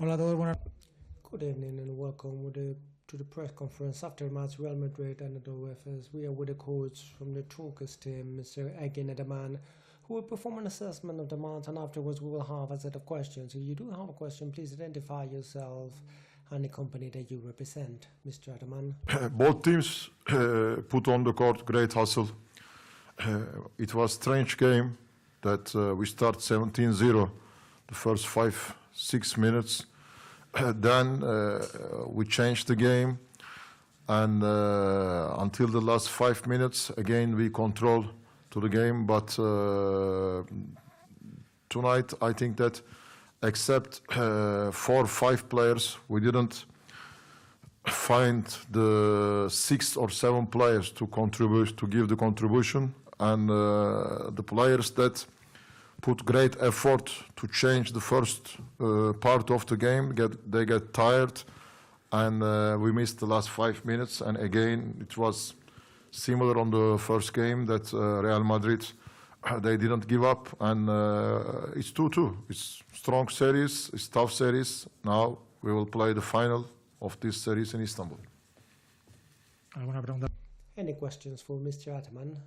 Hola a todos, buenas. Good evening and welcome to the press conference after match Real Madrid and Anadolu Efes. We are with the coach from the Turkish team, Mr. Egin Edeman, who will perform an assessment of the match, and afterwards we will have a set of questions. If you do have a question, please identify yourself and the company that you represent. Mr. Edeman. Both teams put on the court great hustle. It was a strange game that we start 17-0 the first 5-6 minutes. Then we changed the game, and until the last 5 minutes, again we control to the game. But tonight, I think that except 4 or 5 players, we didn't find the 6 or 7 players to contribute, to give the contribution, and the players that put great effort to change the first part of the game, they get tired, and we missed the last 5 minutes. And again, it was similar on the first game that Real Madrid, they didn't give up, and it's 2-2. It's strong series, it's tough series. Now we will play the final of this series in Istanbul. ¿Alguna pregunta? Any questions for Mr. Ataman?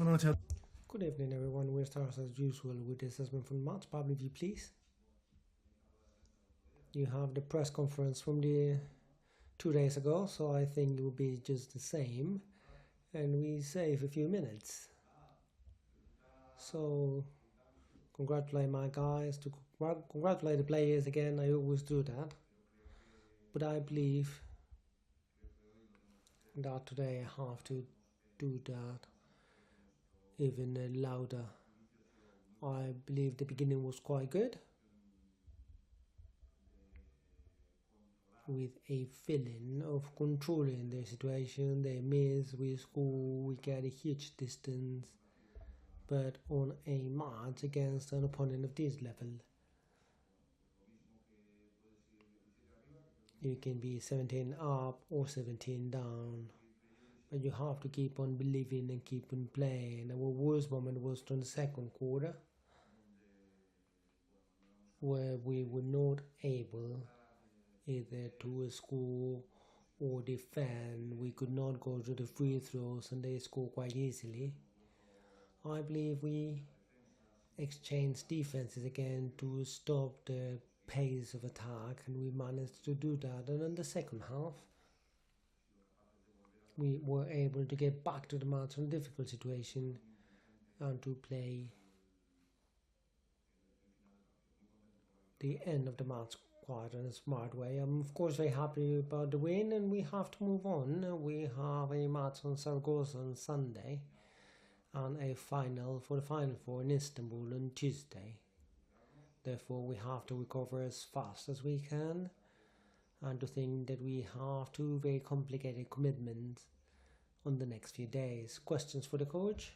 Good evening, everyone. We'll start as usual with the assessment from March. Pablo, if you please. You have the press conference from the 2 days ago, so I think it will be just the same, and we save a few minutes. So, congratulate my guys, to congratulate the players again. I always do that, but I believe that today I have to do that even louder. I believe the beginning was quite good, with a feeling of controlling the situation. They miss, we score, we get a huge distance, but on a match against an opponent of this level, you can be 17 up or 17 down, but you have to keep on believing and keep on playing. Our worst moment was from the second quarter, where we were not able either to score or defend. We could not go to the free throws and they score quite easily. I believe we exchanged defenses again to stop the pace of attack, and we managed to do that. And in the second half, we were able to get back to the match in a difficult situation and to play the end of the match quite in a smart way. I'm of course very happy about the win, and we have to move on. We have a match on Zaragoza on Sunday and a final for the Final Four in Istanbul on Tuesday. Therefore we have to recover as fast as we can, and to think that we have two very complicated commitments on the next few days. Questions for the coach?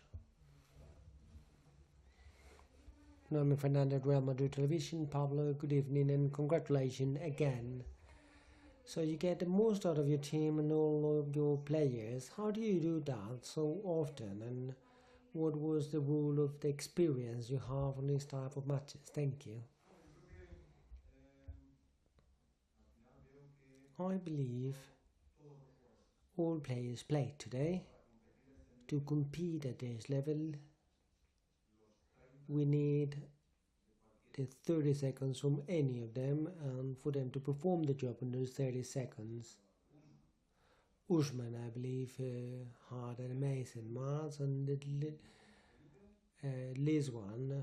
Norman Fernandez, Real Madrid Television. Pablo, good evening and congratulations again. So you get the most out of your team and all of your players. How do you do that so often, and what was the rule of the experience you have on these type of matches? Thank you. I believe all players played today. To compete at this level, we need the 30 seconds from any of them, and for them to perform the job in those 30 seconds. Usman, I believe, had an amazing match, and Liswan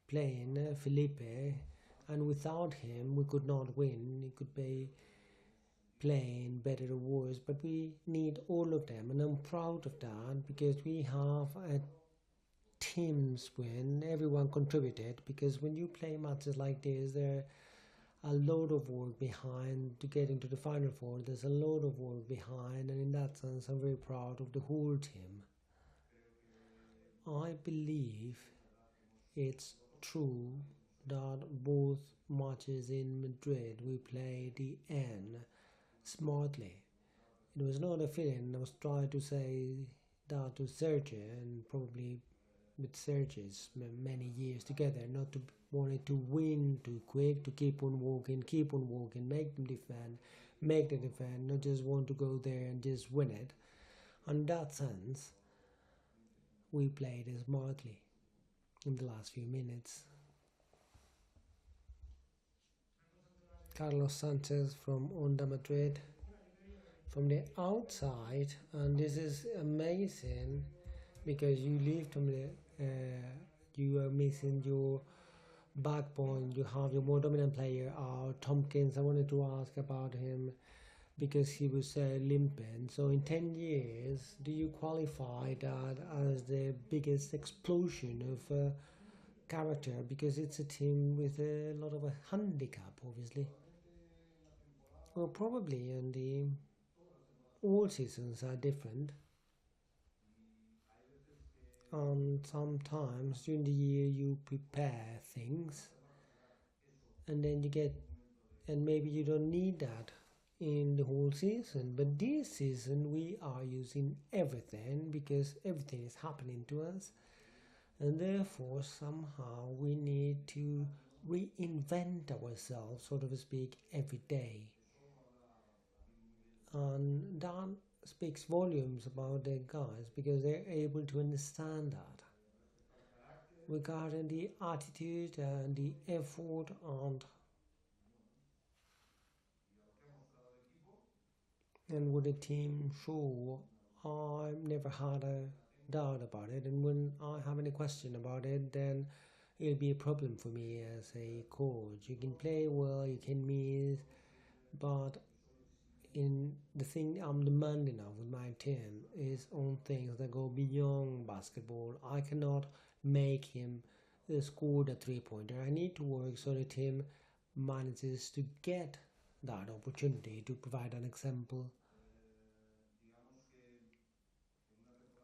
playing Felipe, and without him we could not win. He could be playing better or worse, but we need all of them, and I'm proud of that because we have a teams win. Everyone contributed, because when you play matches like this, there are a lot of work behind to get into the Final Four. There's a lot of work behind, and in that sense I'm very proud of the whole team. I believe it's true that both matches in Madrid we played the end smartly. It was not a feeling. I was trying to say that to Sergio, and probably with Sergio's many years together, not to wanted to win too quick, to keep on walking, make them defend, not just want to go there and just win it. In that sense, we played smartly in the last few minutes. Carlos Sanchez from Onda Madrid. From the outside, and this is amazing because you leave from the you are missing your backbone. You have your more dominant player out, Tompkins. I wanted to ask about him because he was limping. So in 10 years, do you qualify that as the biggest explosion of character? Because it's a team with a lot of a handicap, obviously. Well, probably, and all seasons are different. Sometimes during the year you prepare things, and then you get, and maybe you don't need that in the whole season, but this season we are using everything because everything is happening to us, and therefore somehow we need to reinvent ourselves, so to speak, every day. And that speaks volumes about their guys because they're able to understand that regarding the attitude and the effort and what the team show. I never had a doubt about it, and when I have any question about it, then it'll be a problem for me as a coach. You can play well, you can miss, but in the thing I'm demanding of with my team is on things that go beyond basketball. I cannot make him score the 3-pointer. I need to work so the team manages to get that opportunity. To provide an example,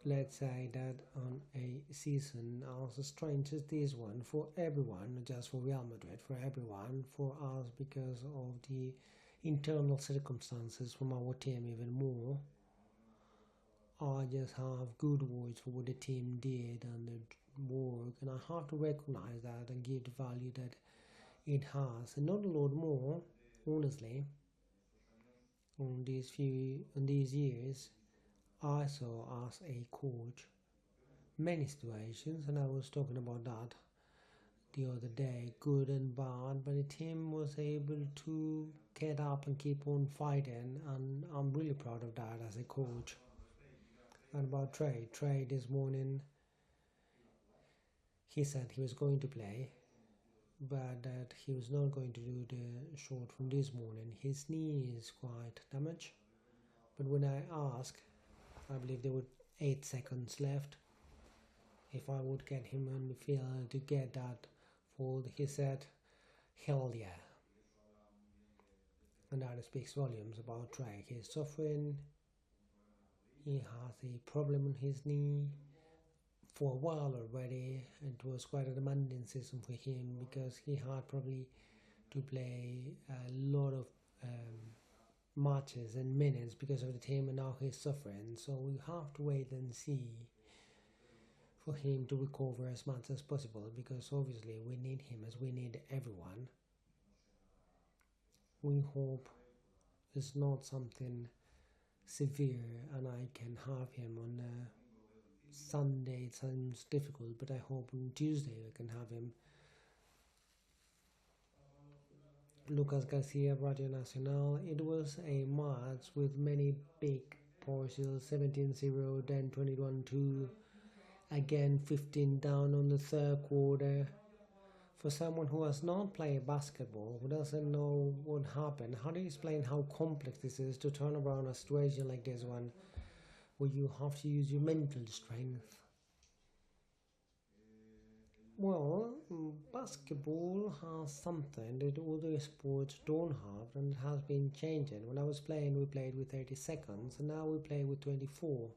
let's say that on a season as strange as this one for everyone, not just for Real Madrid, for everyone, for us because of the internal circumstances from our team even more. I just have good words for what the team did and the work, and I have to recognize that and give the value that it has, and not a lot more, honestly. On these years, I saw as a coach many situations, and I was talking about that the other day, good and bad, but the team was able to get up and keep on fighting, and I'm really proud of that as a coach. And about Trey this morning, he said he was going to play, but that he was not going to do the short from this morning. His knee is quite damaged, but when I asked, I believe there were 8 seconds left, if I would get him on the field to get that fold, he said, hell yeah. And that speaks volumes about Trey. He's suffering, he has a problem on his knee for a while already. It was quite a demanding season for him because he had probably to play a lot of matches and minutes because of the team, and now he's suffering. So we have to wait and see for him to recover as much as possible, because obviously we need him as we need everyone. We hope it's not something severe and I can have him on Sunday. It sounds difficult, but I hope on Tuesday I can have him. Lucas Garcia, Radio Nacional. It was a match with many big partials, 17-0, then 21-2, again 15 down on the third quarter. For someone who has not played basketball, who doesn't know what happened, how do you explain how complex this is to turn around a situation like this one, where you have to use your mental strength? Well, basketball has something that other sports don't have, and it has been changing. When I was playing, we played with 30 seconds, and now we play with 24.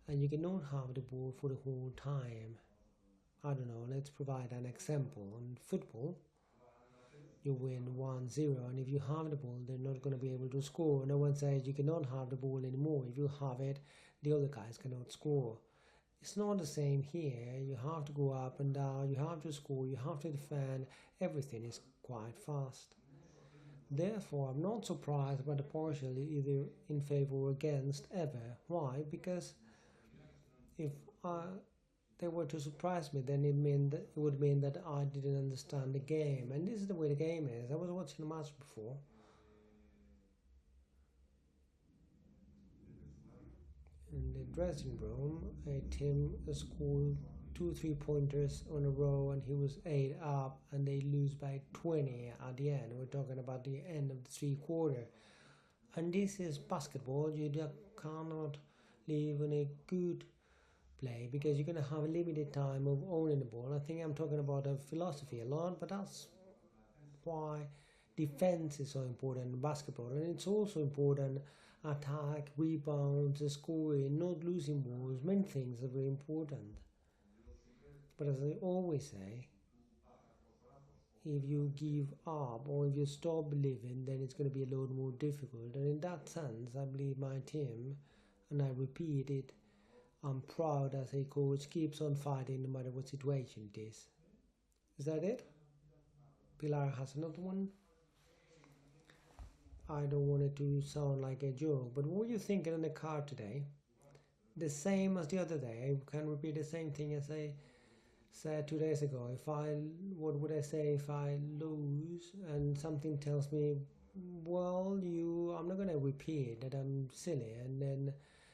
And you cannot have the ball for the whole time. I don't know, let's provide an example. In football, you win 1-0, and if you have the ball, they're not going to be able to score. No one says you cannot have the ball anymore. If you have it, the other guys cannot score. It's not the same here. You have to go up and down, you have to score, you have to defend. Everything is quite fast. Therefore, I'm not surprised by the partial either in favor or against ever. Why? Because if they were to surprise me, then it would mean that I didn't understand the game. And this is the way the game is. I was watching a match before. In the dressing room, a team scored 2 3-pointers on a row, and he was 8 up, and they lose by 20 at the end. We're talking about the end of the 3-quarter. And this is basketball. You just cannot live in a good play because you're going to have a limited time of owning the ball. I think I'm talking about a philosophy a lot, but that's why defense is so important in basketball. And it's also important attack, rebounds, scoring, not losing balls. Many things are very important. But as I always say, if you give up or if you stop believing, then it's going to be a lot more difficult. And in that sense, I believe my team, and I repeat it, I'm proud as a coach, keeps on fighting no matter what situation it is. Is that it? Pilar has another one. I don't want it to sound like a joke, but what were you thinking in the car today? The same as the other day. I can repeat the same thing as I said 2 days ago. What would I say if I lose and something tells me, well, I'm not gonna repeat that I'm silly, and then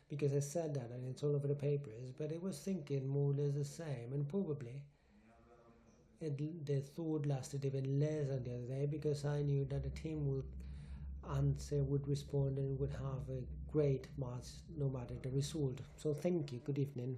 because I said that and it's all over the papers, but I was thinking more or less the same, and probably the thought lasted even less than the other day because I knew that the team would respond and would have a great match no matter the result. So thank you. Good evening.